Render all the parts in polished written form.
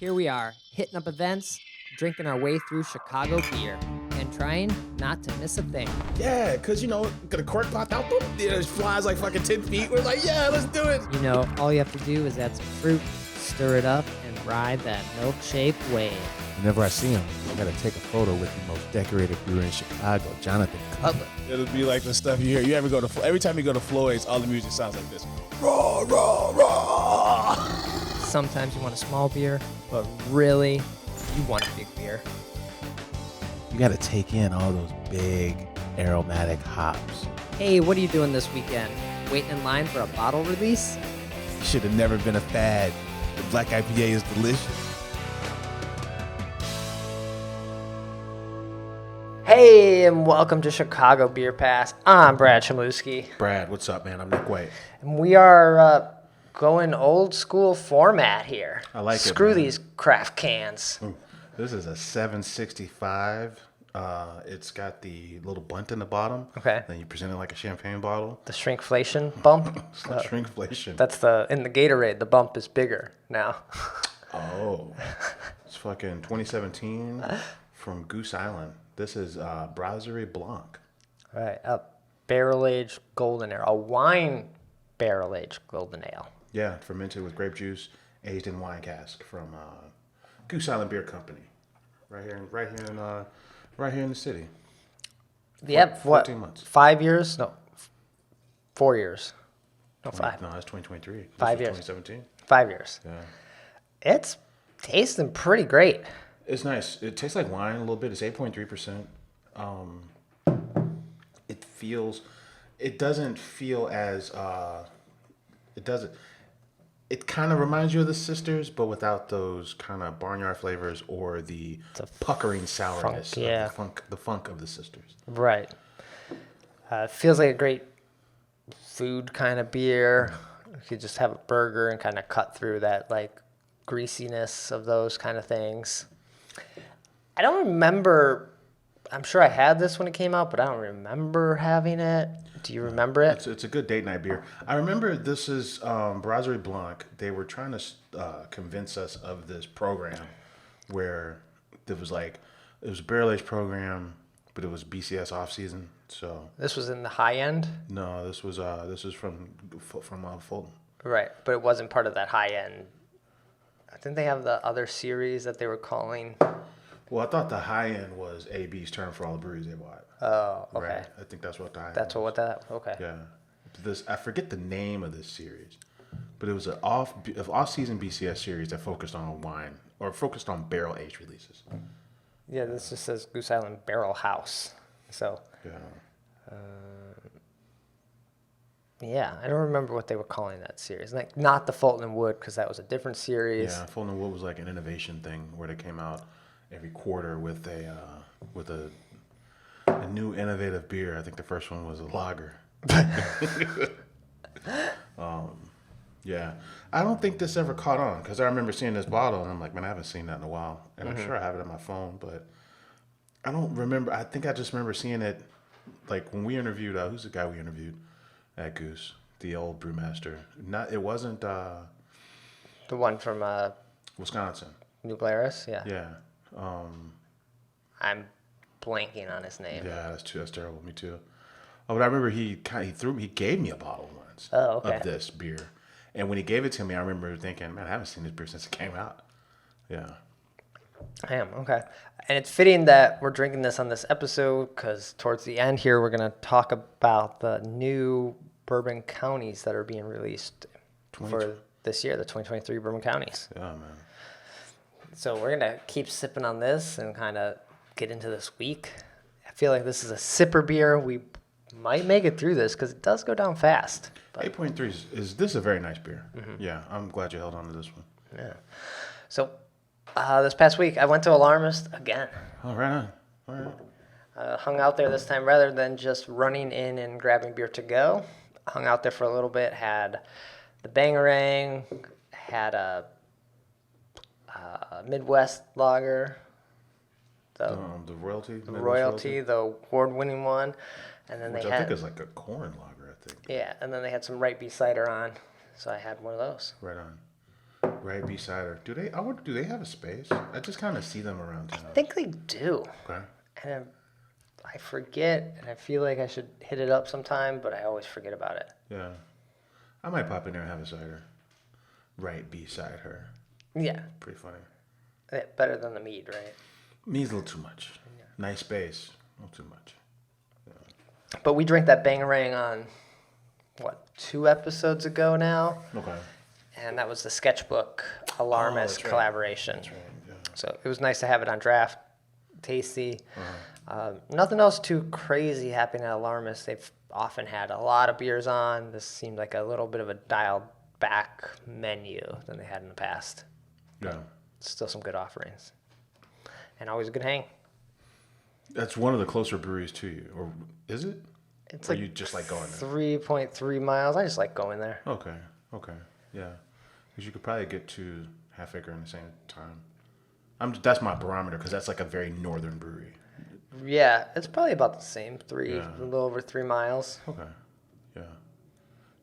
Here we are, hitting up events, drinking our way through Chicago beer, and trying not to miss a thing. Yeah, because, get a cork popped out, boom, it flies like fucking 10 feet. We're like, yeah, let's do it. All you have to do is add some fruit, stir it up, and ride that milk-shaped wave. Whenever I see him, I gotta take a photo with the most decorated brewer in Chicago, Jonathan Cutler. It'll be like the stuff you hear. You ever go to every time you go to Floyd's, all the music sounds like this. Raw, raw, raw. Sometimes you want a small beer, but really, you want a big beer. You gotta take in all those big aromatic hops. Hey, what are you doing this weekend? Waiting in line for a bottle release? You should have never been a fad. The black IPA is delicious. Hey, and welcome to Chicago Beer Pass. I'm Brad Chmielewski. Brad, what's up, man? I'm Nik White. And we are going old school format here. I like it, Screw man. these craft cans. Ooh, this is a 765. It's got the little bunt in the bottom. Okay. Then you present it like a champagne bottle. The shrinkflation bump. It's like shrinkflation. That's in the Gatorade, the bump is bigger now. Oh, it's fucking 2017 from Goose Island. This is Brasserie Blanc. All right, a barrel-aged golden ale, a wine barrel-aged golden ale. Yeah, fermented with grape juice, aged in wine cask from Goose Island Beer Company, right here in the city. Yep, 14 months. 5 years? No, 4 years. No, 5. No, that's 2023. 5 This years. was 2017. 5 years. Yeah, It's tasting pretty great. it's nice. It tastes like wine a little bit. It's 8.3%. It doesn't feel as It kind of reminds you of the Sisters, but without those kind of barnyard flavors or the puckering sourness, funk, yeah. the funk of the Sisters. Right. It feels like a great food kind of beer. You could just have a burger and kind of cut through that like greasiness of those kind of things. I don't remember. I'm sure I had this when it came out, but I don't remember having it. Do you remember it? It's a good date night beer. I remember this is Brasserie Blanc. They were trying to convince us of this program where it was a barrel aged program, but it was BCS off season. So This was in the high end? no, this was from Fulton. Right, but it wasn't part of that high end. I think they have the other series that they were calling. Well, I thought the high end was AB's term for all the breweries they bought. Oh, okay. Right? I think that's what the high end That's was. what that, okay. Yeah. I forget the name of this series, but it was an off-season BCS series that focused on wine or focused on barrel-aged releases. Yeah, this just says Goose Island Barrel House. So, Yeah. yeah, I don't remember what they were calling that series. Like, not the Fulton and Wood, because that was a different series. Yeah, Fulton and Wood was like an innovation thing where they came out every quarter with a new innovative beer. I think the first one was a lager. Yeah, I don't think this ever caught on because I remember seeing this bottle and I'm like, man, I haven't seen that in a while, and I'm sure I have it on my phone, but I don't remember. I think I just remember seeing it like when we interviewed. Who's the guy we interviewed at Goose? The old brewmaster. It wasn't The one from Wisconsin. New Glarus, yeah. Yeah. I'm blanking on his name. Yeah, that's terrible. Me too. Oh, but I remember he gave me a bottle once Oh, okay. of this beer, and when he gave it to me, I remember thinking, man, I haven't seen this beer since it came out. Yeah. I am, okay. And it's fitting that we're drinking this on this episode because towards the end here, we're going to talk about the new Bourbon Counties that are being released for this year, the 2023 Bourbon Counties. Yeah, man. So we're going to keep sipping on this and kind of get into this week. I feel like this is a sipper beer. We might make it through this because it does go down fast. But 8.3 is this is a very nice beer. Yeah, I'm glad you held on to this one. yeah. So this past week, I went to Alarmist again. Oh, right on. All right. Hung out there this time rather than just running in and grabbing beer to go. Hung out there for a little bit, had the Bangarang, had a Midwest lager, The royalty. the Royalty, the award-winning one, and then Which they I had think is like a corn lager. I think. yeah, and then they had some Right B cider on, so I had one of those. Right on. Right beside her. Do they have a space? I just kind of see them around town. I think they do. Okay. And I forget, and I feel like I should hit it up sometime, but I always forget about it. Yeah. I might pop in there and have a cider. Right beside her. Yeah. Pretty funny. Better than the mead, right? Means a little too much. Yeah. Nice space. A little too much. Yeah. But we drank that Bangarang on, 2 episodes ago now? Okay. And that was the Sketchbook Alarmist that's right. collaboration. That's right. Yeah. So it was nice to have it on draft. Tasty. Nothing else too crazy happening at Alarmist. They've often had a lot of beers on. This seemed like a little bit of a dialed back menu than they had in the past. Yeah. Still some good offerings. And always a good hang. That's one of the closer breweries to you, or is it? It's or like you just like going there? 3.3 miles. I just like going there. Okay. Yeah. Because you could probably get to Half Acre in the same time. That's my barometer, because that's like a very northern brewery. Yeah, it's probably about the same. A Yeah. little over 3 miles. Okay. Yeah.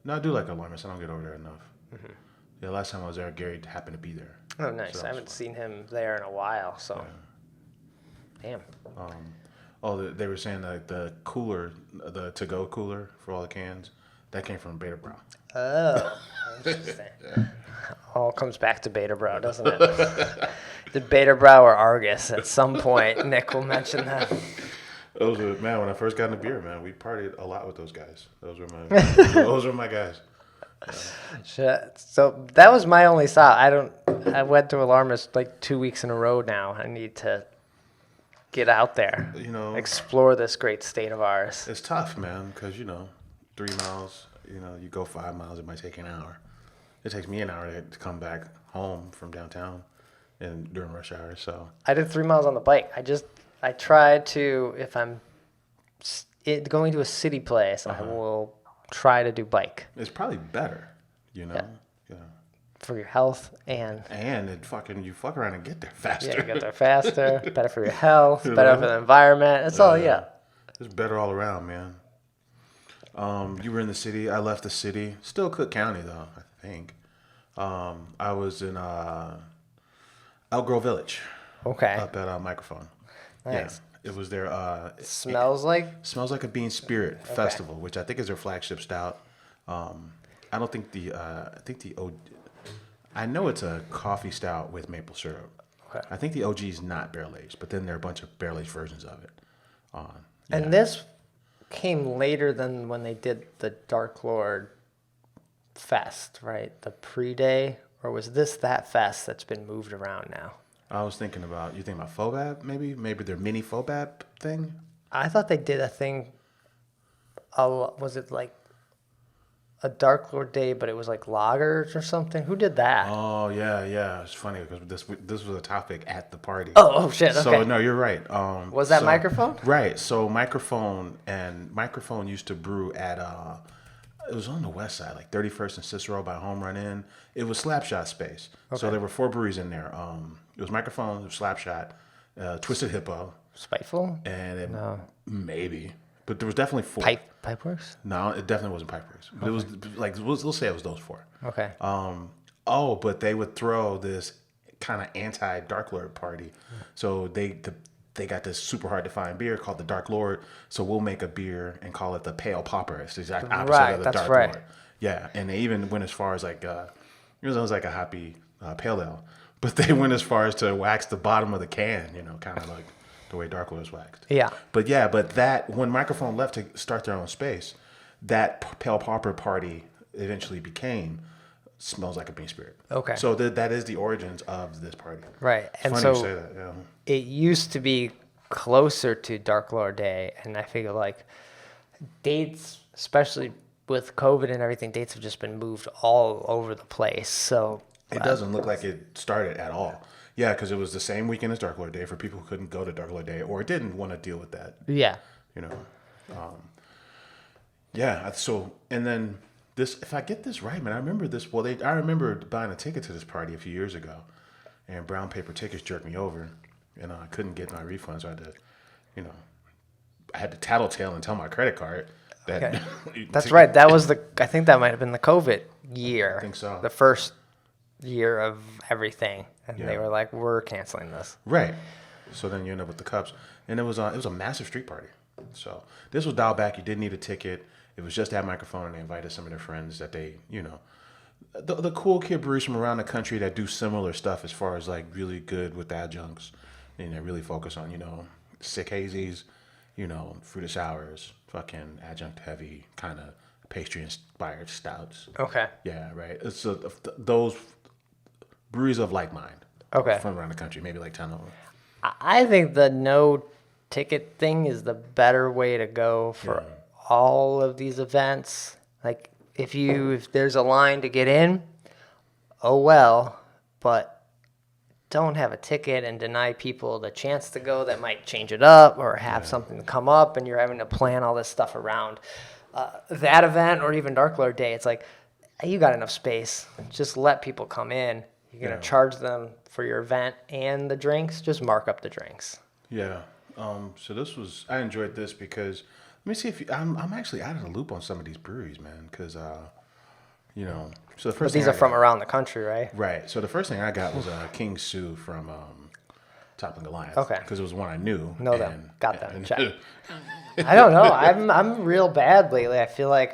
No, I do like Alarmist. I don't get over there enough. Mm-hmm. Yeah, last time I was there, Gary happened to be there. Oh, nice. So I haven't seen him there in a while, so. Yeah. Damn. They were saying that the cooler, the to-go cooler for all the cans, that came from Beta Brow. Oh, interesting. All comes back to Beta Brow, doesn't it? Did Beta Brow or Argus at some point? Nick will mention that. Those were, man, when I first got into beer, man, we partied a lot with those guys. Those were my guys. Shit. So that was my only stop. I went to Alarmist like 2 weeks in a row now. I need to get out there, explore this great state of ours. It's tough, man, because, 3 miles, you go 5 miles, it might take an hour. It takes me an hour to come back home from downtown and during rush hour, so. I did 3 miles on the bike. I tried to, if I'm going to a city place, I will try to do bike. It's probably better, Yeah. For your health and you fuck around and get there faster. Yeah, you get there faster, better for your health, better for the environment. It's all, It's better all around, man. You were in the city. I left the city. Still Cook County, though, I think. I was in Elk Grove Village. Okay. Up at Microphone. Nice. Yeah, it was their... Smells like a Bean Spirit Festival, which I think is their flagship stout. I don't think I know it's a coffee stout with maple syrup. Okay. I think the OG is not barrel aged, but then there are a bunch of barrel aged versions of it. And this came later than when they did the Dark Lord Fest, right? The pre-day, or was this that fest that's been moved around now? I was thinking about, you think about Fobab, maybe their mini Fobab thing? I thought they did a thing, was it like a Dark Lord Day, but it was like lagers or something? Who did that? Oh, yeah. It's funny because this was a topic at the party. Oh shit, okay. So, no, you're right. Was that Microphone? Right. So, Microphone used to brew at, it was on the west side, like 31st and Cicero by Home Run Inn. It was Slapshot space. Okay. So, there were 4 breweries in there. It was Microphone, it was Slapshot, Twisted Hippo. Spiteful? And maybe. But there was definitely 4. Pipeworks? No, it definitely wasn't Pipeworks. But it was like, we'll say it was those 4. Okay. But they would throw this kind of anti-Dark Lord party. So they got this super hard to find beer called the Dark Lord. So we'll make a beer and call it the Pale Popper. It's the exact opposite of the Dark Lord. Yeah, and they even went as far as like, it was like a hoppy pale ale. But they went as far as to wax the bottom of the can, kind of like the way Dark Lord is waxed. Yeah. But that, when Microphone left to start their own space, that Pale Popper party eventually became Smells Like a Bean Spirit. Okay. So that is the origins of this party. Right. And funny so you say that, yeah. It used to be closer to Dark Lord Day, and I feel like dates, especially with COVID and everything, dates have just been moved all over the place. So it doesn't look like it started at all. Yeah, because it was the same weekend as Dark Lord Day for people who couldn't go to Dark Lord Day or didn't want to deal with that. Yeah. So, and then this, if I get this right, man, I remember this. Well, I remember buying a ticket to this party a few years ago, and brown paper tickets jerked me over, and I couldn't get my refund, so I had to tattletale and tell my credit card that. Okay. That's right. That was I think that might have been the COVID year. I think so. The first year of everything, and they Yeah. were like, "We're canceling this." Right. So then you end up with the cups, and it was a massive street party. So this was dialed back. You didn't need a ticket. It was just that microphone, and they invited some of their friends that they, the cool kid breweries from around the country that do similar stuff as far as like really good with adjuncts, and they really focus on sick hazies, fruited sours, fucking adjunct heavy kind of pastry inspired stouts. Okay. Yeah, right. It's those breweries of like mind. Okay. From around the country, maybe like 10 of them. I think the no ticket thing is the better way to go for all of these events. Like if there's a line to get in, oh well, but don't have a ticket and deny people the chance to go that might change it up or have something come up and you're having to plan all this stuff around that event or even Dark Lord Day. It's like, you got enough space. Just let people come in. You're going to charge them for your event and the drinks. Just mark up the drinks. Yeah. So I enjoyed this because let me see if I'm actually out of the loop on some of these breweries, man. Because so the first But these are from around the country, right? Right. So the first thing I got was King Sue from Toppling Alliance. Okay. Because it was one I knew. Know them. Got them. Check. I don't know. I'm real bad lately. I feel like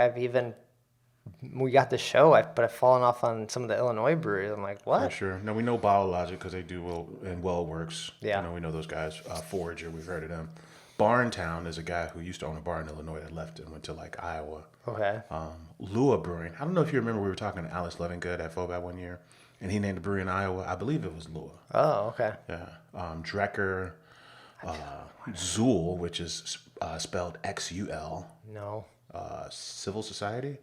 we got the show, but I've fallen off on some of the Illinois breweries. I'm like, what? For sure. Now we know Bottle Logic because they do well works. Yeah. We know those guys. Forager, we've heard of them. Barntown is a guy who used to own a bar in Illinois that left and went to like Iowa. Okay. Lua Brewing. I don't know if you remember we were talking to Alice Lovingood at FOBAT one year, and he named a brewery in Iowa. I believe it was Lua. Oh, okay. Yeah. Drecker, Zool, which is spelled XUL. No. Civil Society.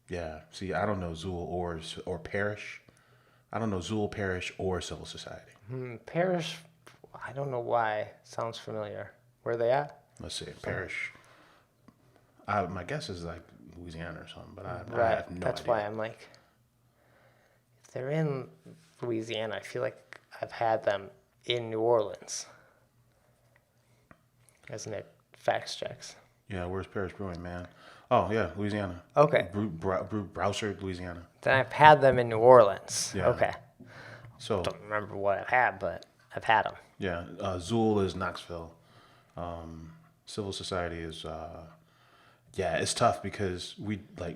Yeah. See, I don't know Zool or Parish. I don't know Zool, Parish, or Civil Society. Parish, I don't know why. Sounds familiar. Where are they at? Let's see. Parish. My guess is like Louisiana or something, but I have no That's idea. why I'm like, if they're in Louisiana, I feel like I've had them in New Orleans. Isn't it? Fact checks. Yeah, where's Parish Brewing, man? Oh, yeah, Louisiana. Okay. Browser, Louisiana. Then I've had them in New Orleans. Yeah. Okay. So, Don't remember what I've had, but I've had them. yeah, Zool is Knoxville. Civil Society is, it's tough because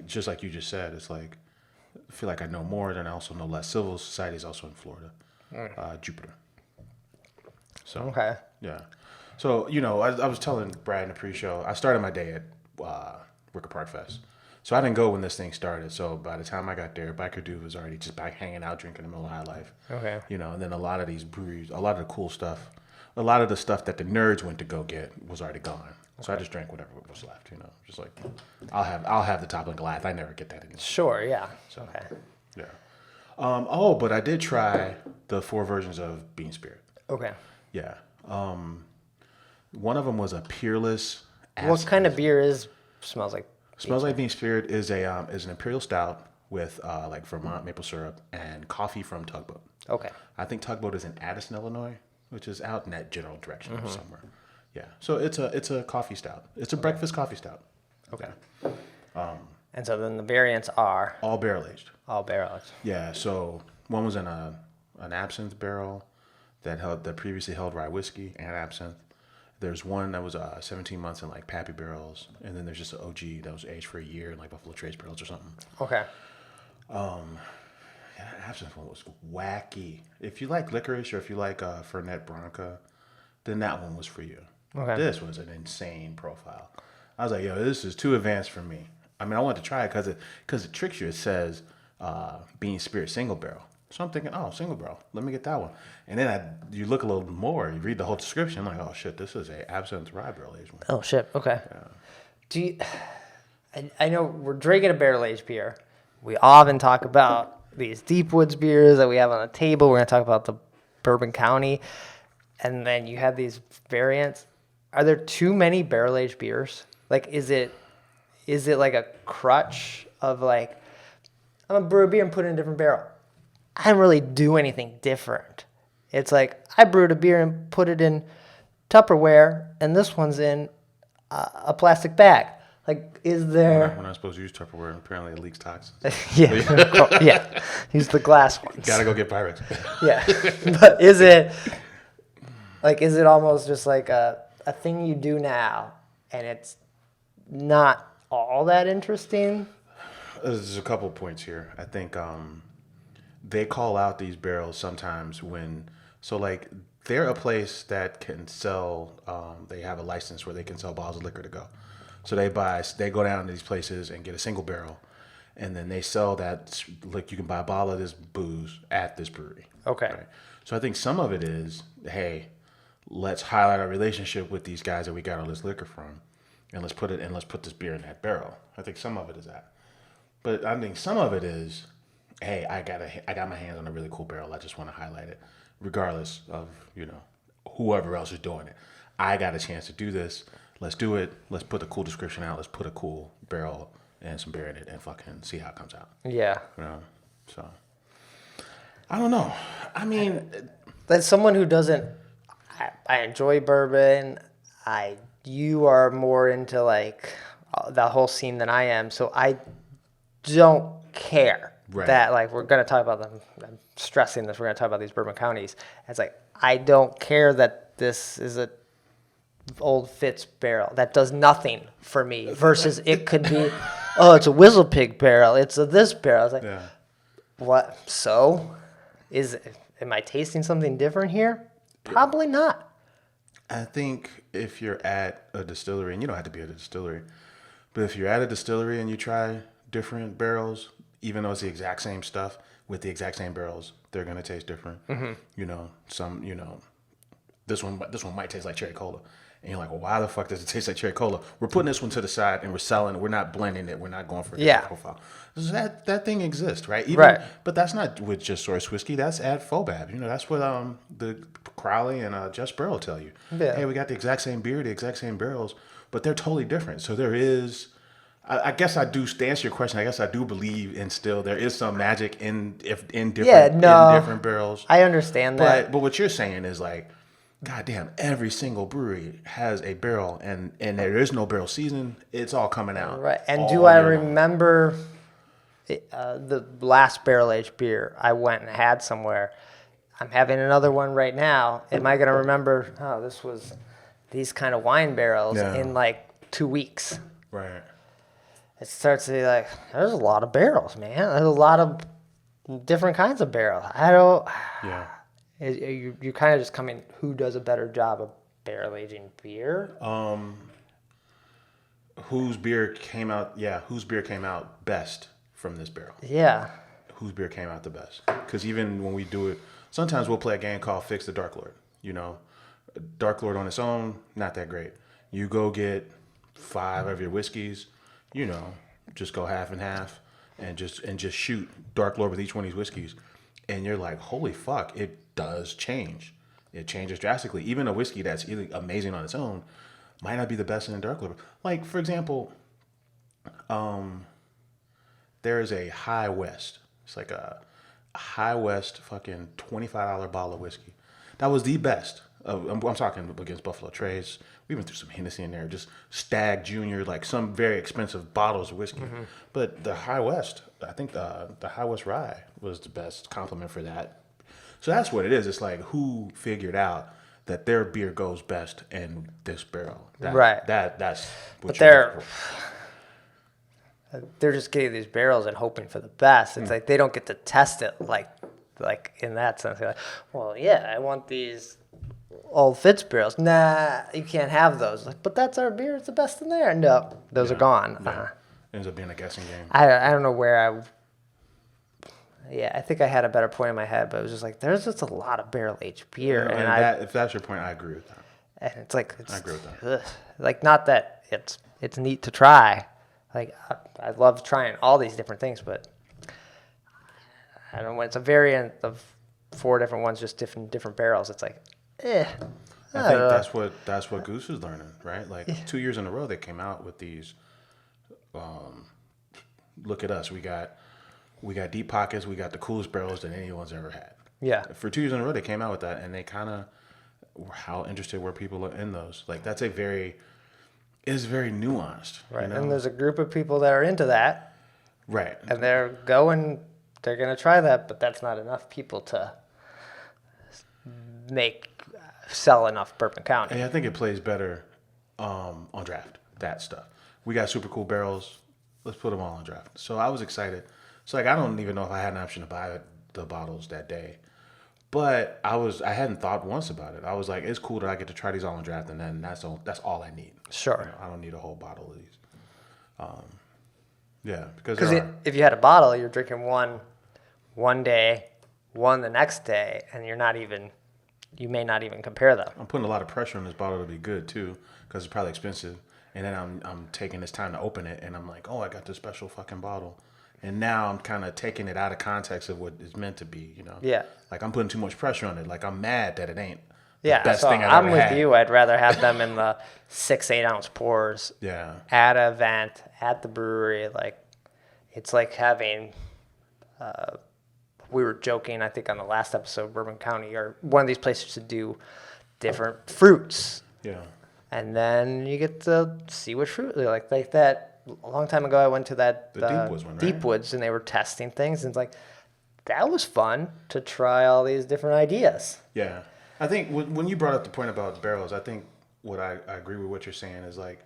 just like you just said, it's like, I feel like I know more than I also know less. Civil Society is also in Florida, Jupiter. So, Okay. yeah. So, I was telling Brad in the pre-show, I started my day at Wicker Park Fest. So I didn't go when this thing started. So by the time I got there, Biker Dude was already just back hanging out, drinking the Miller High Life. Okay. And then a lot of these breweries, a lot of the cool stuff, a lot of the stuff that the nerds went to go get was already gone. So I just drank whatever was left, just like, I'll have the Toppling Goliath. I never get that anymore. Sure, yeah. So, Okay. yeah. But I did try the 4 versions of Bean Spirit. Okay. Yeah. One of them was a Peerless. What kind of beer smells like? Smells Like Bean Spirit is an imperial stout with like Vermont maple syrup and coffee from Tugboat. Okay. I think Tugboat is in Addison, Illinois, which is out in that general direction somewhere. Yeah. So it's a coffee stout. It's a breakfast coffee stout. Okay. And so then the variants are All barrel aged. all barrels. Yeah. So one was in an absinthe barrel that previously held rye whiskey and absinthe. There's one that was 17 months in like Pappy barrels, and then there's just an OG that was aged for a year in like Buffalo Trace barrels or something. Okay. Yeah, that absinthe one was wacky. If you like licorice or if you like Fernet Branca, then that one was for you. Okay. This was an insane profile. I was like, yo, this is too advanced for me. I mean, I wanted to try it because it tricks you. It says Bean Spirit single barrel. So I'm thinking, oh, single barrel. Let me get that one. And then you look a little more. You read the whole description. I'm like, oh shit, this is a absinthe rye barrel aged one. Oh shit. Okay. Do I know we're drinking a barrel aged beer. We often talk about these deep woods beers that we have on the table. We're gonna talk about the Bourbon County, and then you have these variants. Are there too many barrel aged beers? Like, is it like a crutch of like, I'm gonna brew a beer and put it in a different barrel? I don't really do anything different. It's like I brewed a beer and put it in Tupperware, and this one's in a plastic bag. Like, is We're there? not supposed to use Tupperware. Apparently, it leaks toxins. Yeah, yeah. Use the glass ones. Gotta go get Pyrex. Yeah, but is it almost just like a thing you do now, and it's not all that interesting? There's a couple points here. I think they call out these barrels sometimes like they're a place that can sell. They have a license where they can sell bottles of liquor to go. So they go down to these places and get a single barrel, and then they sell that. Like you can buy a bottle of this booze at this brewery. Okay. Right? So I think some of it is, hey, let's highlight our relationship with these guys that we got all this liquor from, and let's put this beer in that barrel. I think some of it is that, but I think some of it is, hey, I got my hands on a really cool barrel. I just want to highlight it, regardless of whoever else is doing it. I got a chance to do this. Let's do it. Let's put a cool description out. Let's put a cool barrel and some beer in it and fucking see how it comes out. Yeah. So I don't know. I mean, As someone who doesn't, I enjoy bourbon. You are more into like the whole scene than I am, so I don't care that like we're gonna talk about them. I'm stressing this. We're gonna talk about these bourbon counties. It's like I don't care that this is a old Fitz barrel that does nothing for me. Versus it could be, oh, it's a Whistle Pig barrel. It's a this barrel. It's like, what? So, am I tasting something different here? Probably not. I think if you're at a distillery, and you don't have to be at a distillery, but if you're at a distillery and you try different barrels, even though it's the exact same stuff with the exact same barrels, they're gonna taste different. This one might taste like cherry cola, and you're like, well, why the fuck does it taste like cherry cola? We're putting this one to the side and we're selling it. We're not blending it. We're not going for a different profile. So that thing exists, right? Right. But that's not with just source whiskey. That's at FOBAB. That's what the Crowley and Just Barrel will tell you. Yeah. Hey, we got the exact same beer, the exact same barrels, but they're totally different. So there is, I guess I do, to answer your question, I guess I do believe in still there is some magic in different barrels. I understand that. But what you're saying is like, goddamn, every single brewery has a barrel, and there is no barrel season. It's all coming out. Right. And do I remember the last barrel-aged beer I went and had somewhere? I'm having another one right now. Am I going to remember, oh, this was these kind of wine barrels in like 2 weeks? Right. It starts to be like, there's a lot of barrels, man. There's a lot of different kinds of barrels. I don't... Yeah. You're kind of just coming, who does a better job of barrel aging beer? Whose beer came out best from this barrel? Yeah. Whose beer came out the best? Because even when we do it, sometimes we'll play a game called Fix the Dark Lord. Dark Lord on its own, not that great. You go get 5 of your whiskeys, just go half and half and just shoot Dark Lord with each one of these whiskeys. And you're like, holy fuck, it does change. It changes drastically. Even a whiskey that's really amazing on its own might not be the best in a dark label. Like, for example, there is a High West. It's like a High West fucking $25 bottle of whiskey. That was the best. I'm talking against Buffalo Trace. We went through some Hennessy in there, just Stag Junior, like some very expensive bottles of whiskey. Mm-hmm. But the High West, I think the High West Rye was the best compliment for that. So that's what it is. It's like who figured out that their beer goes best in this barrel. Right. That's what they're just getting these barrels and hoping for the best. It's like they don't get to test it like in that sense. They're like, well, yeah, I want these old Fitz barrels. Nah, you can't have those. Like, but that's our beer. It's the best in there. No, those are gone. Yeah. Ends up being a guessing game. I don't know where I think I had a better point in my head, but it was just like, there's just a lot of barrel-aged beer. And if that's your point, I agree with that. And it's like, I agree with that. Like, not that it's neat to try. Like, I love trying all these different things, but I don't know, when it's a variant of 4 different ones, just different barrels, it's like, I think that's what Goose is learning, right? Like 2 years in a row, they came out with these. Look at us, we got deep pockets, we got the coolest barrels that anyone's ever had. Yeah. For 2 years in a row, they came out with that, and they kind of, how interested were people in those? Like that's is very nuanced. Right. You know? And there's a group of people that are into that, Right. and they're going to try that, but that's not enough people to sell enough Bourbon County. And I think it plays better on draft, that stuff. We got super cool barrels. Let's put them all on draft. So I was excited. So like I don't even know if I had an option to buy the bottles that day. But I hadn't thought once about it. I was like, it's cool that I get to try these all on draft, and then that's all I need. Sure. You know, I don't need a whole bottle of these. Yeah, because if you had a bottle, you're drinking one day, one the next day, and you may not even compare them. I'm putting a lot of pressure on this bottle to be good too, because it's probably expensive. And then I'm taking this time to open it, and I'm like, oh, I got this special fucking bottle. And now I'm kind of taking it out of context of what it's meant to be, you know? Yeah. Like I'm putting too much pressure on it. Like I'm mad that it ain't the Yeah, best so thing I've I'm ever with had. you. I'd rather have them in the 6-8 ounce pours. Yeah. At an event, at the brewery. Like, it's like having, we were joking, I think on the last episode, Bourbon County, or one of these places to do different fruits. Yeah. And then you get to see what fruit they like that. A long time ago, I went to that The Deep Woods one, right? Deep Woods, and they were testing things, and it's like, that was fun to try all these different ideas. Yeah. I think when you brought up the point about barrels, I think what I agree with what you're saying is like,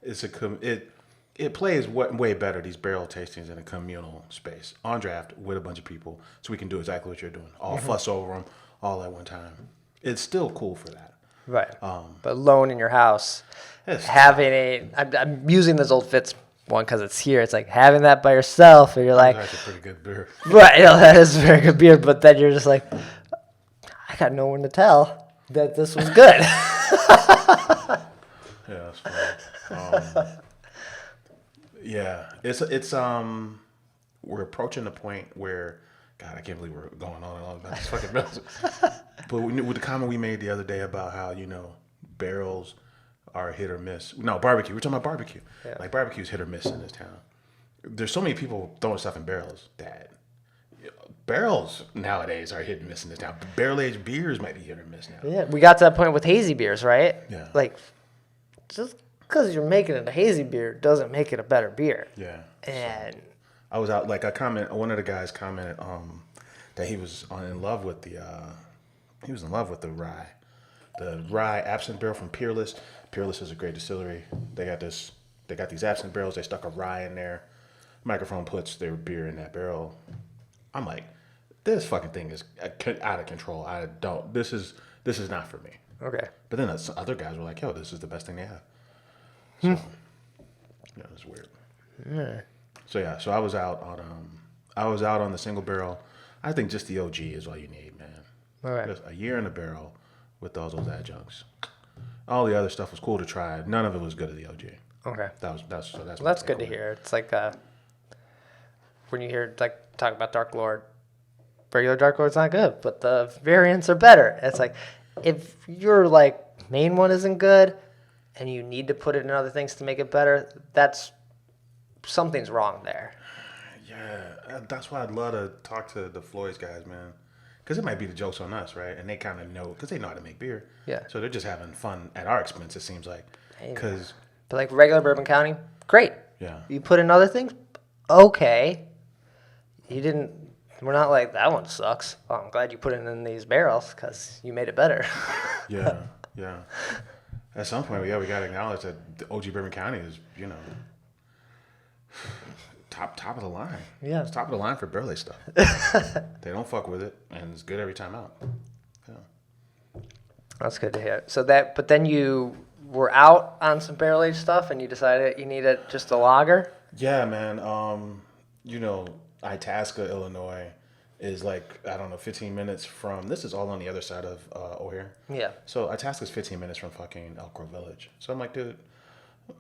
it plays way better, these barrel tastings, in a communal space on draft with a bunch of people, so we can do exactly what you're doing, all fuss over them all at one time. It's still cool for that. Right. But alone in your house, Yes. I'm using this Old Fitz one because it's here. It's like having that by yourself, and you're like, That's a pretty good beer. right, that is a very good beer. But then you're just like, I got no one to tell that this was good. Yeah, that's funny. Yeah, it's we're approaching the point where, God, I can't believe we're going on and on about this fucking mess. But with the comment we made the other day about how, barrels are hit or miss. No, barbecue. We're talking about barbecue. Yeah. Like barbecue's hit or miss in this town. There's so many people throwing stuff in barrels that barrels nowadays are hit and miss in this town. Barrel aged beers might be hit or miss now. Yeah, we got to that point with hazy beers, right? Yeah. Like, just because you're making it a hazy beer doesn't make it a better beer. Yeah. And I was out, one of the guys commented that he was in love with the rye. The rye absinthe barrel from Peerless. Peerless is a great distillery. They got these absinthe barrels. They stuck a rye in there. Microphone puts their beer in that barrel. I'm like, this fucking thing is out of control. This is not for me. okay. But then other guys were like, yo, this is the best thing they have. So, it's weird. Yeah. So I was out on the single barrel. I think just the OG is all you need, man. All right. Just a year in the barrel with all those adjuncts. All the other stuff was cool to try. None of it was good as the OG. Okay. That's Good to hear. It's like when you hear talk about Dark Lord, regular Dark Lord's not good, but the variants are better. It's like if your main one isn't good and you need to put it in other things to make it better, that's something's wrong there. Yeah, that's why I'd love to talk to the Floyd's guys, man. Because it might be the joke's on us, right? And they kind of know, because they know how to make beer. Yeah. So they're just having fun at our expense, it seems like. Because But regular Bourbon County, great. Yeah. You put in other things, okay. We're not like, that one sucks. Well, I'm glad you put it in these barrels because you made it better. Yeah. At some point, we got to acknowledge that the OG Bourbon County is, top of the line. Yeah. It's top of the line for barrel aged stuff. They don't fuck with it, and it's good every time out. Yeah. That's good to hear. But then you were out on some barrel aged stuff, and you decided you needed just a lager. Yeah, man. Itasca, Illinois, is 15 minutes from. This is all on the other side of O'Hare. Yeah. So Itasca's 15 minutes from fucking Elk Grove Village. So I'm like, dude,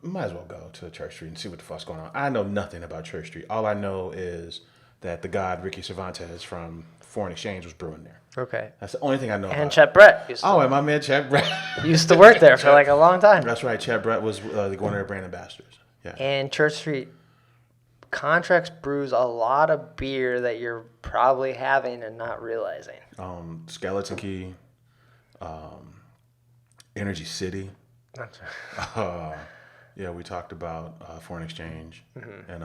might as well go to Church Street and see what the fuck's going on. I know nothing about Church Street. All I know is that the god Ricky Cervantes from Foreign Exchange was brewing there. Okay. That's the only thing I know And about. Chet Brett And my man Chet Brett. used to work there for a long time. That's right. Chet Brett was one of their brand ambassadors. Yeah. And Church Street Contracts brews a lot of beer that you're probably having and not realizing. Skeleton Key, Energy City. Yeah, we talked about foreign exchange, and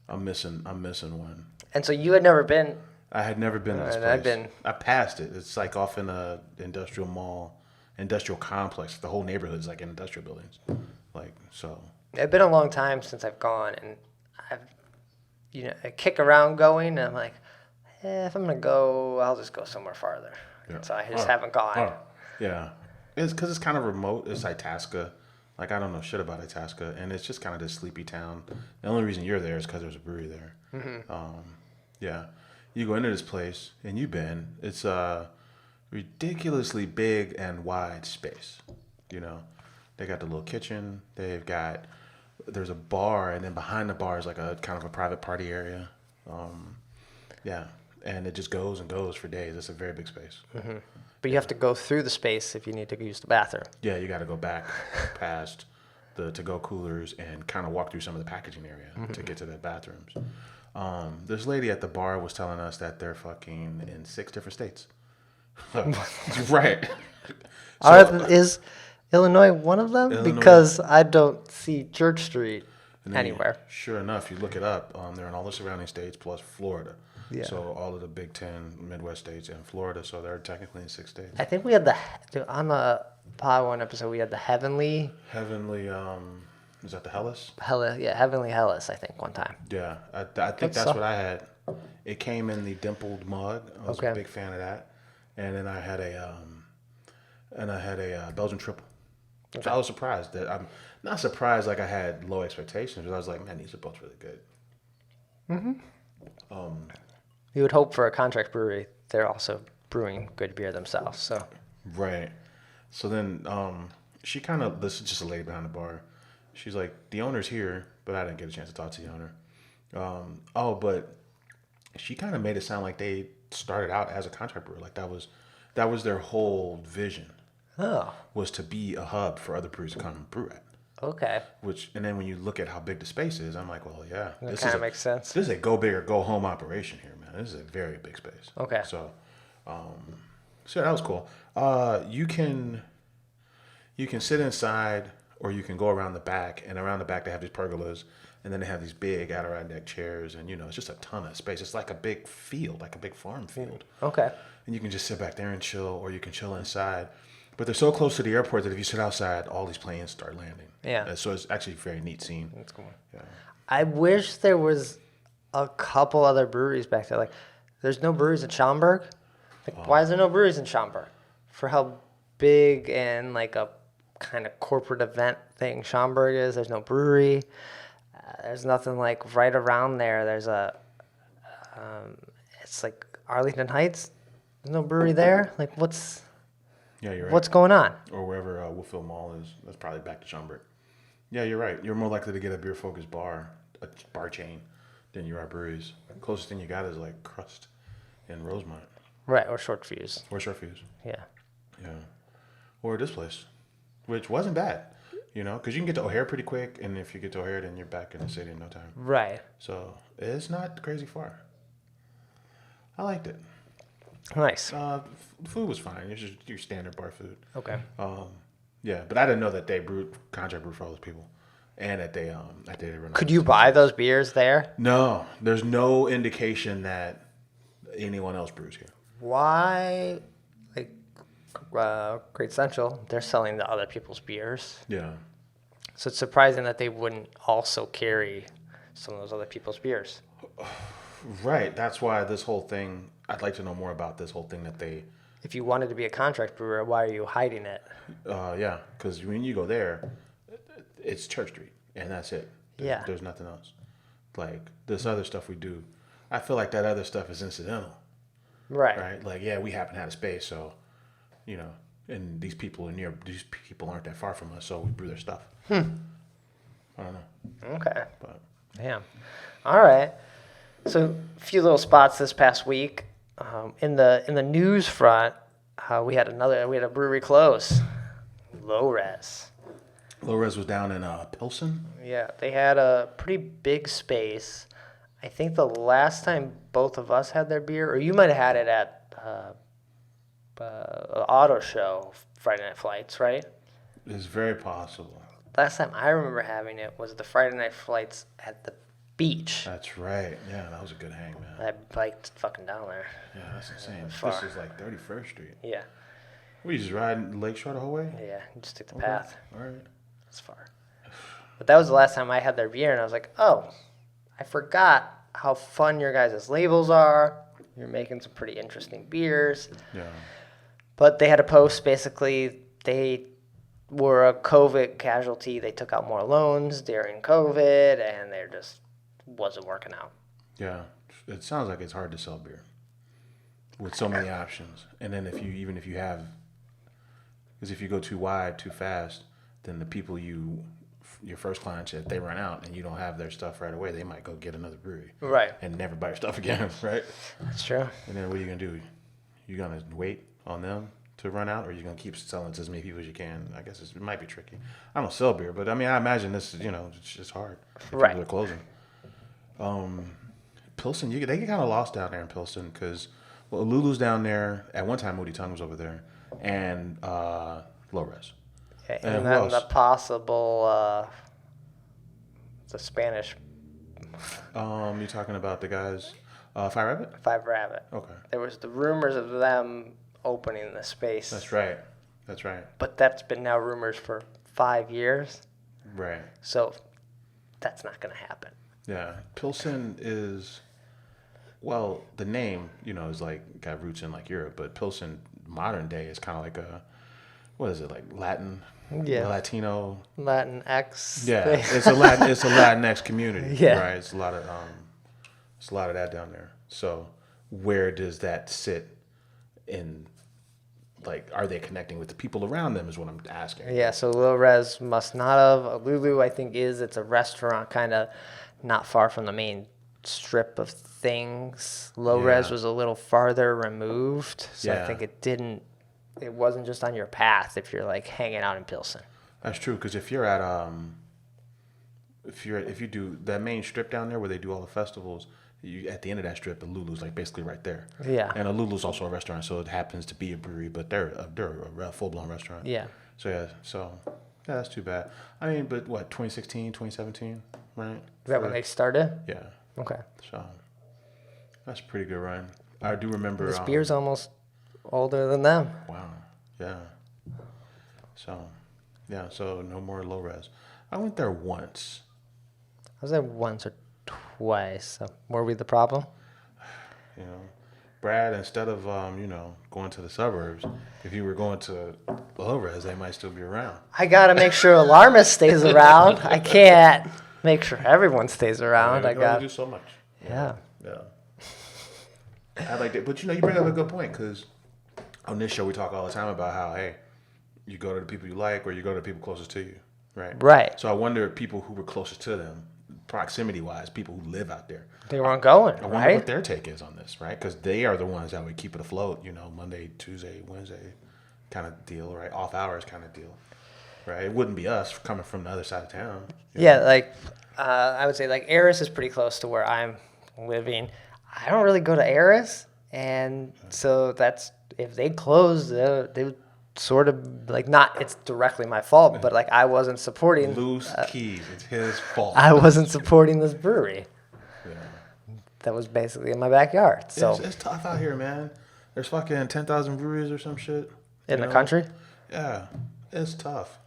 I'm missing one. And so you had never been. I had never been to this And place. I've been. I passed it. It's like off in a industrial mall, industrial complex. The whole neighborhood is like industrial buildings. Like so. It's been a long time since I've gone, and I kick around going, and I'm like, if I'm gonna go, I'll just go somewhere farther. Yeah. So I just haven't gone. Yeah, it's because it's kind of remote. It's Itasca. Like I don't know shit about Itasca, and it's just kind of this sleepy town. The only reason you're there is because there's a brewery there. Yeah, you go into this place, and you've been. It's a ridiculously big and wide space. You know, they got the little kitchen. There's a bar, and then behind the bar is like a kind of a private party area. Yeah, and it just goes and goes for days. It's a very big space. But you have to go through the space if you need to use the bathroom. Yeah, you got to go back past the to-go coolers and kind of walk through some of the packaging area to get to the bathrooms. This lady at the bar was telling us that they're fucking in 6 different states. Right. Is Illinois one of them? Illinois. Because I don't see Church Street And then anywhere. Sure enough, you look it up. They're in all the surrounding states plus Florida. Yeah. So all of the Big Ten, Midwest states, and Florida. So they're technically in 6 states. I think we had on the Pod One episode, we had the Heavenly Is that the Hellas? Heavenly Hellas, I think, one time. Yeah, I think that's what I had. It came in the dimpled mug. I was a big fan of that. And then I had a Belgian triple. Okay. So I was surprised that I'm not surprised like I had low expectations, but I was like, man, these are both really good. You would hope for a contract brewery. They're also brewing good beer themselves. So right. So then she kind of, this is just a lady behind the bar. She's like, the owner's here, but I didn't get a chance to talk to the owner. But she kind of made it sound like they started out as a contract brewer. Like that was their whole vision. Oh. Was to be a hub for other breweries to come and brew at. Okay. And then when you look at how big the space is, I'm like, well, yeah. That kind of makes sense. This is a go big or go home operation here, man. This is a very big space. Okay. So that was cool. You can sit inside or you can go around the back, and around the back they have these pergolas, and then they have these big Adirondack chairs, and it's just a ton of space. It's like a big field, like a big farm field. Okay. And you can just sit back there and chill, or you can chill inside. But they're so close to the airport that if you sit outside, all these planes start landing. Yeah. So it's actually a very neat scene. That's cool. Yeah. I wish there was a couple other breweries back there. Like, there's no breweries in Schaumburg. Like, why is there no breweries in Schaumburg? For how big and like a kind of corporate event thing Schaumburg is, there's no brewery. There's nothing like right around there. There's it's like Arlington Heights. There's no brewery there. Like, Yeah, you're right. what's going on? Or wherever Woodfield Mall is. That's probably back to Schaumburg. Yeah, you're right. You're more likely to get a beer-focused bar, a bar chain, than you are breweries. Closest thing you got is like Crust in Rosemont. Right, or Short Fuse. Or Short Fuse. Yeah. Yeah. Or this place, which wasn't bad, because you can get to O'Hare pretty quick, and if you get to O'Hare, then you're back in the city in no time. Right. So it's not crazy far. I liked it. Nice. Food was fine. It's just your standard bar food. Okay. Yeah, but I didn't know that they contract brewed for all those people, and that they run. Could you buy those beers there? No, there's no indication that anyone else brews here. Why? Like, Great Central, they're selling the other people's beers. Yeah. So it's surprising that they wouldn't also carry some of those other people's beers. Right. That's why this whole thing. I'd like to know more about this whole thing that they. If you wanted to be a contract brewer, why are you hiding it? Yeah, because when you go there, it's Church Street, and that's it. Yeah. There's nothing else. Like this other stuff we do, I feel like that other stuff is incidental. Right. Right. Like, yeah, we happen to have a space, so, and these people these people aren't that far from us, so we brew their stuff. I don't know. Okay. But Damn. All right. So a few little spots this past week. In the news front, we had a brewery close. Low Res. Low Res was down in Pilsen. Yeah, they had a pretty big space. I think the last time both of us had their beer, or you might have had it at Auto Show Friday Night Flights, right? It's very possible. last time I remember having it was the Friday night flights at the beach. That's right. Yeah, that was a good hang, man. I biked fucking down there. Yeah, that's insane. far. This is like 31st Street. Yeah. We just riding Lakeshore the whole way? Yeah, you just took the path. All right. It's far. But that was the last time I had their beer, and I was like, oh, I forgot how fun your guys' labels are. You're making some pretty interesting beers. Yeah. But they had a post, basically, they were a COVID casualty. They took out more loans during COVID, and they just wasn't working out. Yeah. It sounds like it's hard to sell beer with so many options. And then if you have, because if you go too wide, too fast, then the people your first clients, if they run out and you don't have their stuff right away, they might go get another brewery. Right. And never buy your stuff again, right? That's true. And then what are you going to do? You going to wait on them to run out, or are you going to keep selling to as many people as you can? I guess it might be tricky. I don't sell beer, but I mean, I imagine this is, it's just hard. Right. People are closing. Pilsen, they get kind of lost down there in Pilsen because, Lulu's down there. At one time, Moody Tongue was over there. And Low Res. Okay. And And who then else? the possible, the Spanish You're talking about the guys, Fire Rabbit? Five Rabbit. Okay. There was the rumors of them opening the space. That's right. But that's been now rumors for 5 years. Right. So that's not going to happen. Yeah. Pilsen is, the name, is like got roots in like Europe, but Pilsen modern day is kind of like what is it, like Latin? Yeah. Latino. Latin X. Yeah. thing. It's a Latinx community. Yeah. Right. It's a lot of that down there. So where does that sit in, like, are they connecting with the people around them is what I'm asking. Yeah, so Low Res must not have. Lulu, I think, it's a restaurant kind of not far from the main strip of things. Low Res Yeah. was a little farther removed, so I Yeah. think it wasn't just on your path if you're like hanging out in Pilsen. That's true, because if you're at if you do that main strip down there where they do all the festivals, at the end of that strip, the Lulu's like basically right there. Yeah. And a Lulu's also a restaurant, so it happens to be a brewery, but they're a full blown restaurant. Yeah. So that's too bad. I mean, but what, 2016, 2017, right? Is that when they started? Yeah. Okay. So that's a pretty good run. I do remember. This beer's almost older than them. Wow. Yeah. So no more Low Res. I went there once. I was there once or twice. So were we the problem? Brad, instead of going to the suburbs, if you were going to Low Res, they might still be around. I got to make sure Alarmist stays around. I can't make sure everyone stays around. Yeah, I you can only got. do so much. Yeah. Yeah. I like that, but you bring up a good point, because on this show we talk all the time about how, hey, you go to the people you like, or you go to the people closest to you, right? Right. So I wonder if people who were closest to them, proximity-wise, people who live out there, They weren't going, I wonder right? what their take is on this, right? Because they are the ones that would keep it afloat, Monday, Tuesday, Wednesday kind of deal, right? Off hours kind of deal, right? It wouldn't be us coming from the other side of town. Yeah, like I would say, like Eris is pretty close to where I'm living. I don't really go to Eris, and so that's if they closed, they would sort of like not. It's directly my fault, but like I wasn't supporting. Loose keys. It's his fault. I wasn't supporting this brewery. Yeah. That was basically in my backyard. So It's tough out here, man. There's fucking 10,000 breweries or some shit. in the country, Yeah, it's tough.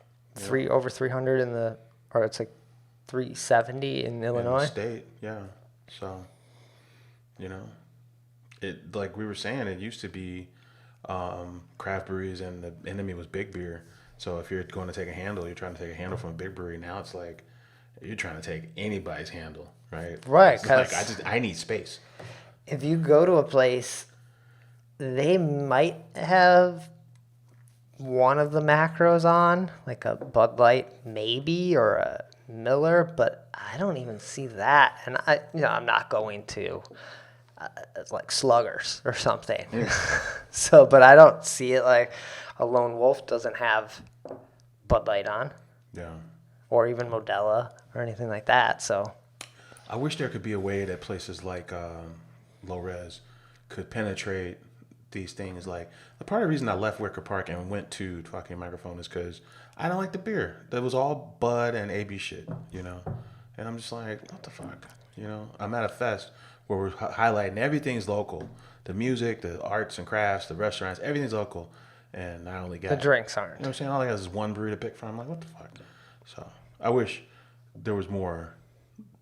over 300 or it's like 370 in In the Illinois. state, yeah. So, it, like we were saying, it used to be craft breweries, and the enemy was big beer. So if you're going to take a handle, you're trying to take a handle from a big brewery. Now it's like you're trying to take anybody's handle, right? Right, It's like 'cause- I need space. If you go to a place, they might have one of the macros on, like a Bud Light maybe, or a Miller, but I don't even see that. And I'm not going to like Sluggers or something. So, but I don't see it like a Lone Wolf doesn't have Bud Light on, Yeah. or even Modelo or anything like that. So, I wish there could be a way that places like Low Res could penetrate these things. Like, the part of the reason I left Wicker Park and went to fucking Microphone is because I don't like the beer. That was all Bud and AB shit, you know? And I'm just like, what the fuck? You know? I'm at a fest where we're highlighting everything's local. The music, the arts and crafts, the restaurants, everything's local. And I only got... The drinks aren't. You know what I'm saying? All I got is one brewery to pick from. I'm like, what the fuck? So, I wish there was more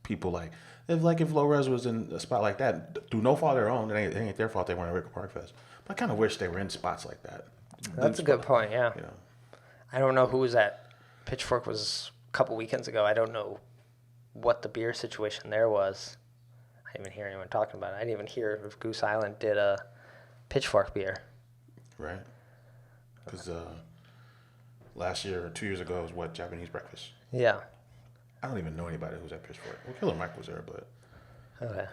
people like... If Low Res was in a spot like that, through no fault of their own, it ain't their fault they weren't at Wicker Park Fest. But I kind of wish they were in spots like that. That's a good point, yeah. You know, I don't know who was at Pitchfork was a couple weekends ago. I don't know what the beer situation there was. I didn't even hear anyone talking about it. I didn't even hear if Goose Island did a Pitchfork beer. right? Because last year or 2 years ago was what, Japanese breakfast? Yeah. I don't even know anybody who's at Pitchfork. Well, Killer Mike was there, but Okay.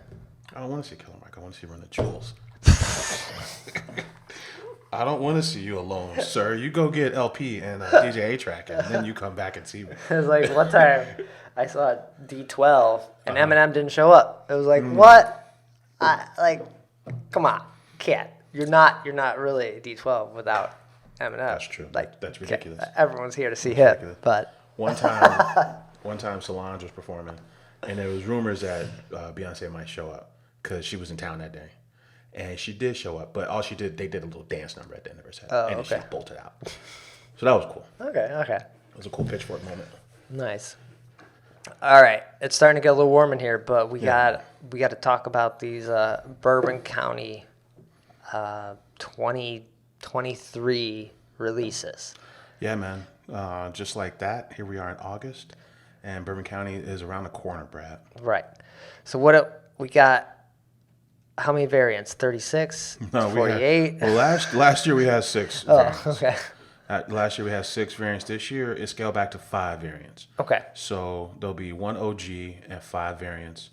I don't want to see Killer Mike. I want to see Run the Jewels. I don't want to see you alone, sir. You go get LP and DJ A-Track, and then you come back and see me. It was like one time I saw D12 and Eminem didn't show up. It was like, what? Come on, can't. You're not really D12 without Eminem. That's true. That's ridiculous. Everyone's here to see him, ridiculous. but One time Solange was performing, and there was rumors that Beyonce might show up because she was in town that day. And she did show up, but they did a little dance number at the end of her set. Oh, and then okay. she bolted out. So that was cool. okay. It was a cool Pitchfork moment. Nice. All right, it's starting to get a little warm in here, but we got to talk about these Bourbon County 2023 releases. Yeah, man. Just like that, here we are in August, and Bourbon County is around the corner, Brad. Right. So we got? How many variants? 36? 48? Last year we had 6 variants. Oh, okay. Last year we had 6 variants. This year it's scaled back to 5 variants. Okay. So there'll be 1 OG and 5 variants.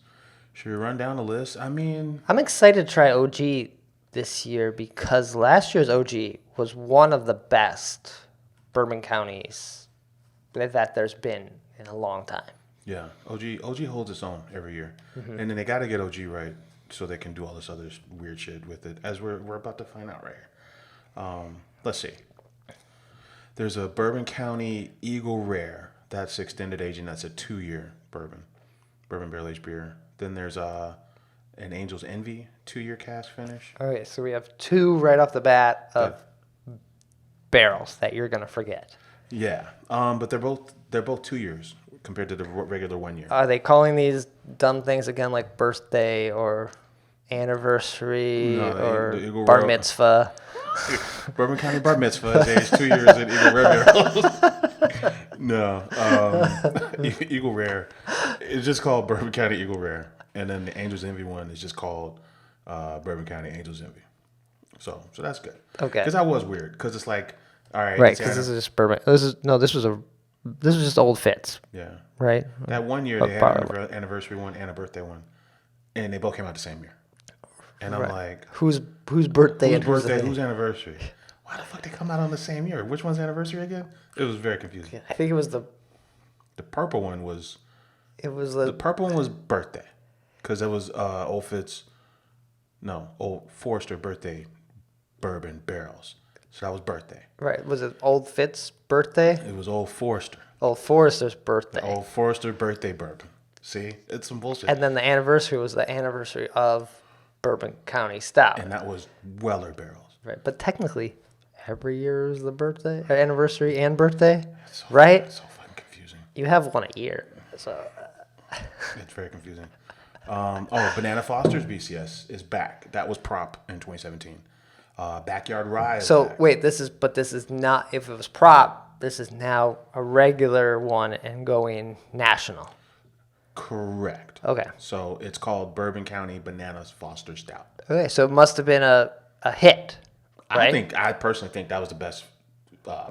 Should we run down the list? I mean, I'm excited to try OG this year because last year's OG was one of the best Bourbon Counties that there's been in a long time. yeah, OG holds its own every year, and then they got to get OG right so they can do all this other weird shit with it, as we're about to find out right here. Let's see. There's a Bourbon County Eagle Rare. That's extended aging. That's a 2-year bourbon barrel aged beer. Then there's an Angel's Envy 2-year cask finish. Okay, so we have 2 right off the bat of barrels that you're gonna forget. Yeah, but they're both 2 years compared to the regular 1 year. Are they calling these dumb things again like birthday or anniversary or the Eagle bar Rare- mitzvah? Bourbon County Bar Mitzvah is aged 2 years at Eagle Rare barrels. No, Eagle Rare. It's just called Bourbon County Eagle Rare, and then the Angel's Envy one is just called Bourbon County Angel's Envy. So that's good. Okay. Because that was weird. Because it's like, all right, Right, because this is just bourbon. This was just Old Fitz, yeah. right? That 1 year they had an anniversary one and a birthday one, and they both came out the same year. And I'm like, Whose birthday and whose whose anniversary? Why the fuck they come out on the same year? Which one's anniversary again? It was very confusing. I think it was the purple one was. It was The purple one was birthday, because it was Old Forester birthday bourbon barrels. So that was birthday. right. Was it Old Fitz birthday? It was Old Forester. Old Forester's birthday. Old Forester birthday bourbon. See, it's some bullshit. And then the anniversary was the anniversary of Bourbon County Stout. And that was Weller barrels. Right, but technically, every year is the birthday, or anniversary and birthday, right? It's so fucking confusing. You have one a year, so It's very confusing. Banana Foster's BCS is back. That was prop in 2017. Backyard Rye is so back. wait, this is not. If it was prop, this is now a regular one and going national. Correct. Okay. So it's called Bourbon County Bananas Foster Stout. Okay, so it must have been a hit, right? I personally think that was the best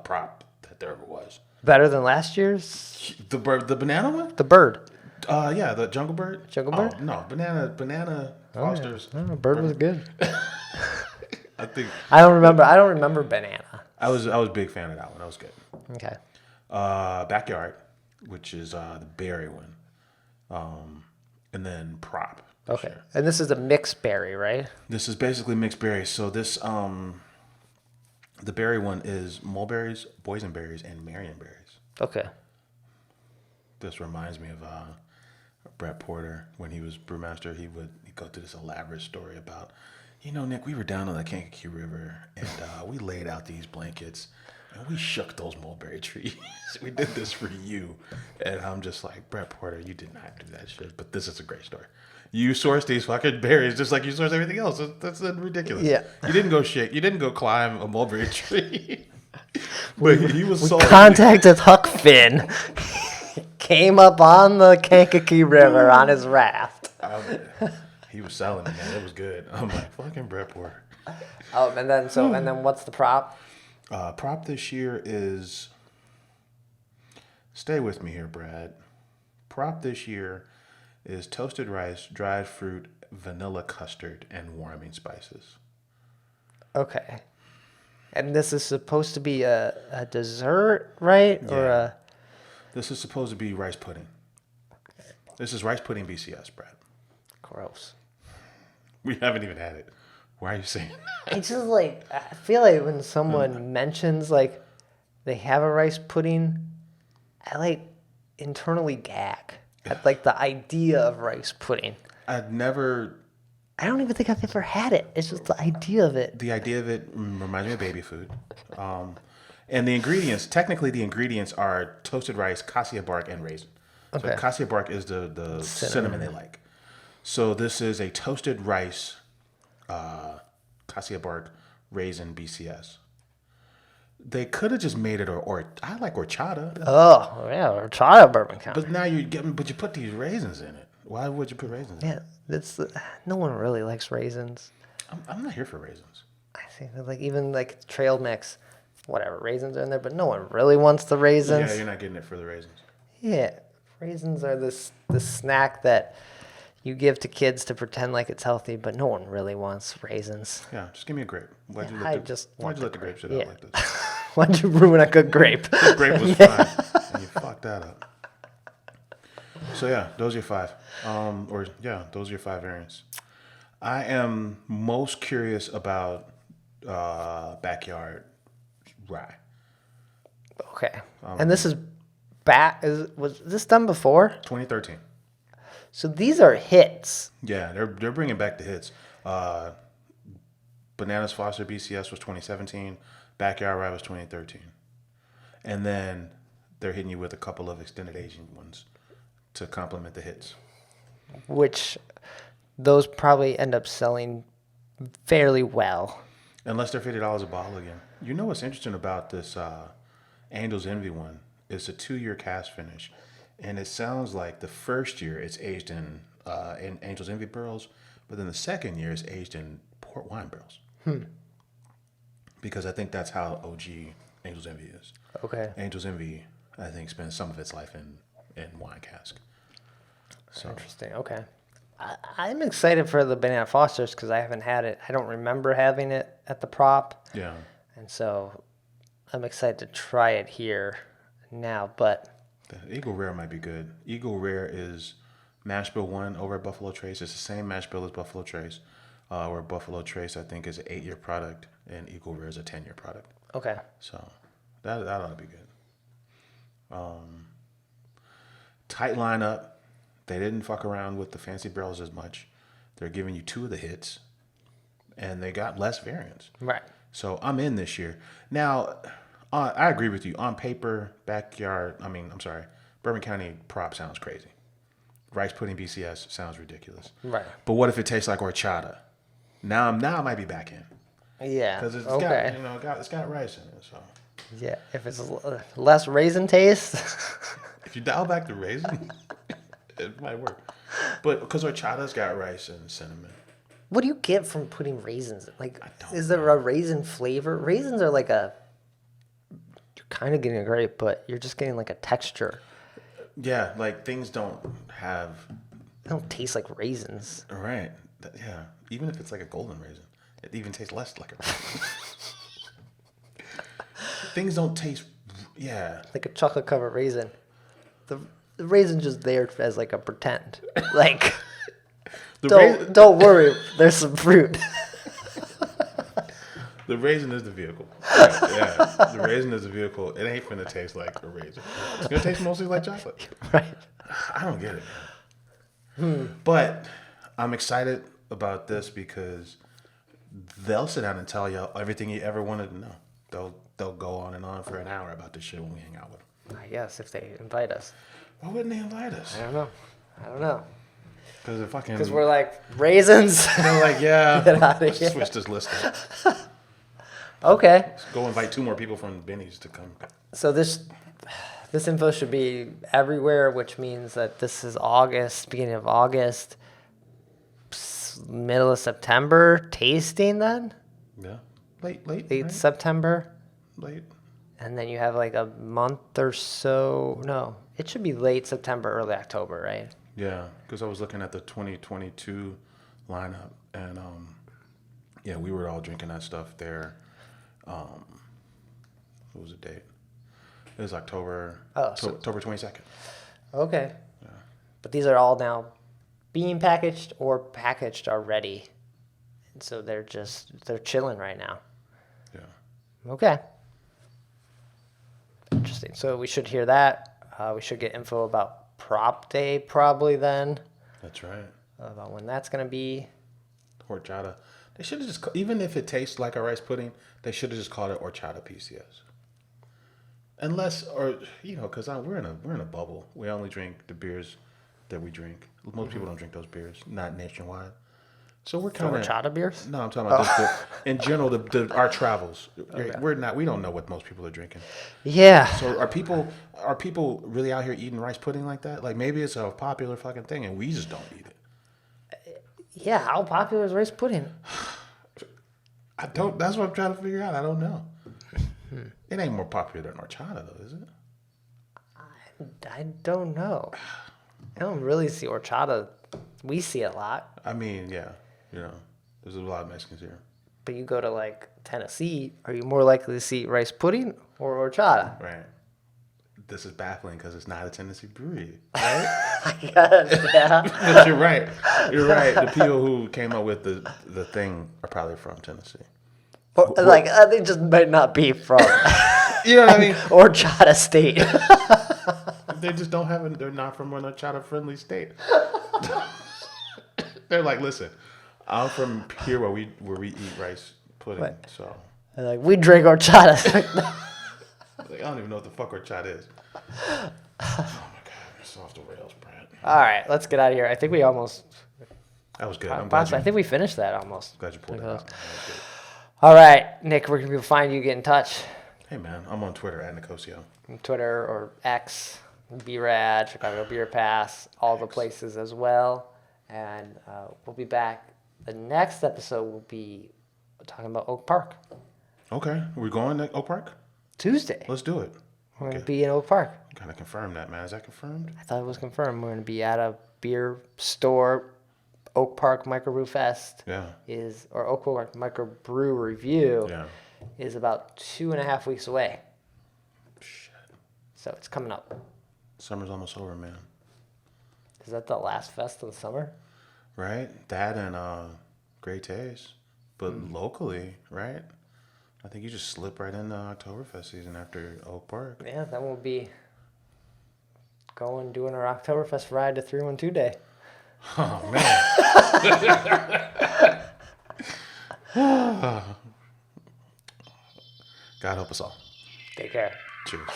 prop that there ever was. Better than last year's. The banana one? The bird. Yeah, the Jungle Bird. Jungle Bird? No, banana Foster's. Oh, bird was good. I think I don't remember banana. I was a big fan of that one. That was good. Okay. Backyard, which is the berry one, and then prop. Okay. Sure. And this is a mixed berry, right? This is basically mixed berries. So this the berry one is mulberries, boysenberries, and marionberries. Okay. This reminds me of Brett Porter when he was brewmaster. He'd go through this elaborate story about, Nick, we were down on the Kankakee River and we laid out these blankets and we shook those mulberry trees. We did this for you. And I'm just like, Brett Porter, you did not do that shit. But this is a great story. You sourced these fucking berries just like you source everything else. That's ridiculous. Yeah. You didn't go shake. You didn't go climb a mulberry tree. But he was so Contacted Huck Finn. Came up on the Kankakee River on his raft. He was selling it, man. It was good. I'm like, fucking Brett Porter. Oh, and then what's the prop? Prop this year is, stay with me here, Brad. Prop this year is toasted rice, dried fruit, vanilla custard, and warming spices. Okay. And this is supposed to be a dessert, right? Yeah. Or This is supposed to be rice pudding. This is rice pudding BCS, Brad. gross. We haven't even had it. Why are you saying that? It's just like, I feel like when someone mentions like they have a rice pudding, I like internally gag at like the idea of rice pudding. I don't even think I've ever had it. It's just the idea of it. The idea of it reminds me of baby food. And the ingredients are toasted rice, cassia bark, and raisin. Okay. So cassia bark is the cinnamon they like. So this is a toasted rice, cassia bark, raisin BCS. They could have just made it, or I like horchata. Oh, yeah, or try a Bourbon County. But now but you put these raisins in it. Why would you put raisins in it? Yeah, no one really likes raisins. I'm not here for raisins. I think that, like, even like trail mix, whatever, raisins are in there, but no one really wants the raisins. Yeah, you're not getting it for the raisins. Yeah, raisins are this snack that you give to kids to pretend like it's healthy, but no one really wants raisins. Yeah, just give me a grape. Why'd you I let just the want the grape sit grape. out like this? Why'd you ruin a good grape? The grape was fine, and you fucked that up. So yeah, those are your five. Those are your five variants. I am most curious about backyard rye. Okay, and this is was this done before? 2013. So these are hits. Yeah, they're bringing back the hits. Bananas Foster BCS was 2017. Backyard Rye was 2013. And then they're hitting you with a couple of extended aging ones to complement the hits. Which those probably end up selling fairly well. Unless they're $50 a bottle again. You know what's interesting about this Angel's Envy one? It's a 2-year cast finish. And it sounds like the first year it's aged in Angel's Envy barrels, but then the second year it's aged in port wine barrels. Because I think that's how OG Angel's Envy is. Okay. Angel's Envy, I think, spends some of its life in wine cask. So Interesting. Okay. I'm excited for the Banana Fosters because I haven't had it. I don't remember having it at the prop. yeah, And so I'm excited to try it here now. But the Eagle Rare might be good. Eagle Rare is mash bill 1 over at Buffalo Trace. It's the same mash bill as Buffalo Trace. Where Buffalo Trace, I think, is an 8-year product, and Eagle Rare is a 10-year product. okay. So that ought to be good. Tight lineup. They didn't fuck around with the fancy barrels as much. They're giving you 2 of the hits, and they got less variants. Right. So I'm in this year. Now, I agree with you. On paper, Bourbon County prop sounds crazy. Rice pudding BCS sounds ridiculous. Right. But what if it tastes like horchata? Now I might be back in. Yeah. Because it's okay. got it's got rice in it. So Yeah. If it's less raisin taste. if you dial back the raisin, it might work. But because horchata's got rice and cinnamon. What do you get from putting raisins? Like, don't is there a raisin flavor? Raisins are like you're kind of getting a grape, but you're just getting like a texture. Yeah, like things don't have. They don't taste like raisins. Right. Yeah. Even if it's like a golden raisin, it even tastes less like a raisin. Things don't taste. Yeah. Like a chocolate covered raisin. The raisin's just there as like a pretend. Like, Don't worry. There's some fruit. The raisin is the vehicle. Yeah, the raisin is the vehicle. It ain't finna taste like a raisin. It's gonna taste mostly like chocolate. Right. I don't get it, man. But I'm excited about this because they'll sit down and tell you everything you ever wanted to know. They'll go on and on for an hour about this shit when we hang out with them. I guess if they invite us. Why wouldn't they invite us? I don't know. Because We're like raisins. they're like, yeah, Get outta let's here. switch this list up. Okay. Let's go invite 2 more people from Benny's to come. So this info should be everywhere, which means that this is August, beginning of August, middle of September, tasting then? Yeah, late, Late September. late. And then you have like a month or so. No, it should be late September, early October, right? Yeah, because I was looking at the 2022 lineup, and yeah, we were all drinking that stuff there. What was the date? It was October. October 22nd. Okay. Yeah. But these are all now being packaged or packaged already. And so they're chilling right now. Yeah. Okay. Interesting. So we should hear that. We should get info about prop day probably then. That's right. About when that's going to be. Horchata. They should have just, even if it tastes like a rice pudding, they should have just called it horchata PCS. Unless, or because we're in a bubble. We only drink the beers that we drink. Most people don't drink those beers, not nationwide. So we're kind of Horchata beers? No, I'm talking about just in general our travels. Okay. We don't know what most people are drinking. Yeah. So are people really out here eating rice pudding like that? Like maybe it's a popular fucking thing and we just don't eat it. Yeah. How popular is rice pudding? That's what I'm trying to figure out. I don't know. It ain't more popular than horchata though, is it? I don't know. I don't really see horchata. We see it a lot. I mean, yeah. There's a lot of Mexicans here. But you go to like Tennessee, are you more likely to see rice pudding or horchata? Right. This is baffling because it's not a Tennessee brewery, right? I guess, yeah. But you're right. You're right. The people who came up with the thing are probably from Tennessee. Or, they just might not be from You know what I mean? horchata state. They just don't have they're not from a horchata friendly state. They're like, listen, I'm from here where we eat rice pudding. Right. So They're like, we drink horchata. like, I don't even know what the fuck horchata is. Oh my god, it's off the rails, Brad. All right, let's get out of here. I think we almost. That was good. I think we finished that almost. Glad you pulled that out. That was good. All right, Nick, where can people find you? Get in touch. Hey man, I'm on Twitter at Nicosio. Twitter or X, BRAD, Chicago Beer Pass, all the places as well. And we'll be back. The next episode will be talking about Oak Park. Okay, we're going to Oak Park? Tuesday. Let's do it. We're going to be in Oak Park. Gotta confirm that, man. Is that confirmed? I thought it was confirmed. We're going to be at a beer store. Oak Park Microbrew Fest or Oak Park Microbrew Review is about 2.5 weeks away. Shit. So it's coming up. Summer's almost over, man. Is that the last fest of the summer? Right? That and Great Taste. But locally, right? I think you just slip right into Oktoberfest season after Oak Park. Yeah, then we'll be doing our Oktoberfest ride to 312 Day. Oh, man. God help us all. Take care. Cheers.